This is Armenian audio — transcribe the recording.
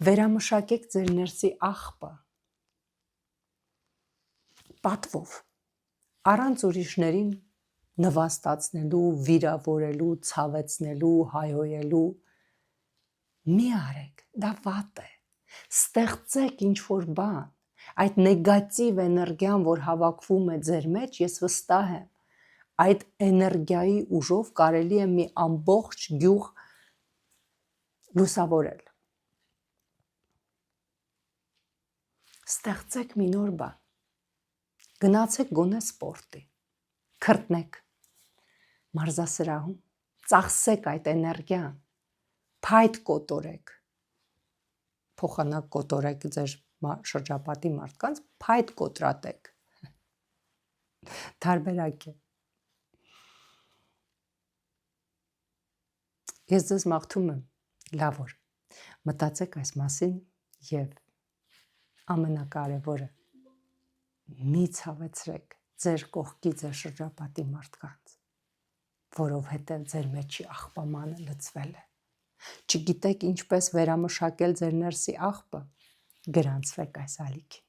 Վերամշակեք ձեր ներսի աղբը պատվով, առանց ուրիշներին նվաստացնելու, վիրավորելու, ցավեցնելու, հայհոյելու, մի արեք, դա վատ է, ստեղծեք ինչ-որ բան, այդ նեգատիվ էներգիան, որ հավաքվում է ձեր մեջ, ես վստահ եմ, այդ էներգիայի ուժով կարելի է մի ամբողջ գյուղ լուսավորել, ստեղծեք մի նոր բան, գնացեք գոնե սպորտի, քրտնեք, մարզասրահում, ծախսեք այդ էներգիան, փայտ կոտորեք, փոխանակ կոտորեք ձեր շրջապատի մարդկանց, փայտ կոտրատեք, տարբերակ է, ես ձեզ մաղթում եմ, լավ օր, մտածեք այս մասին և ամենակարևորը, մի ցավեցրեք ձեր կողքի ձեր շրջապատի մարդկանց, որովհետև ձեր մեջի աղբամանը լցվել է, չգիտեք ինչպես վերամշակել ձեր ներսի աղբը, գրանցվեք այս ալիքի։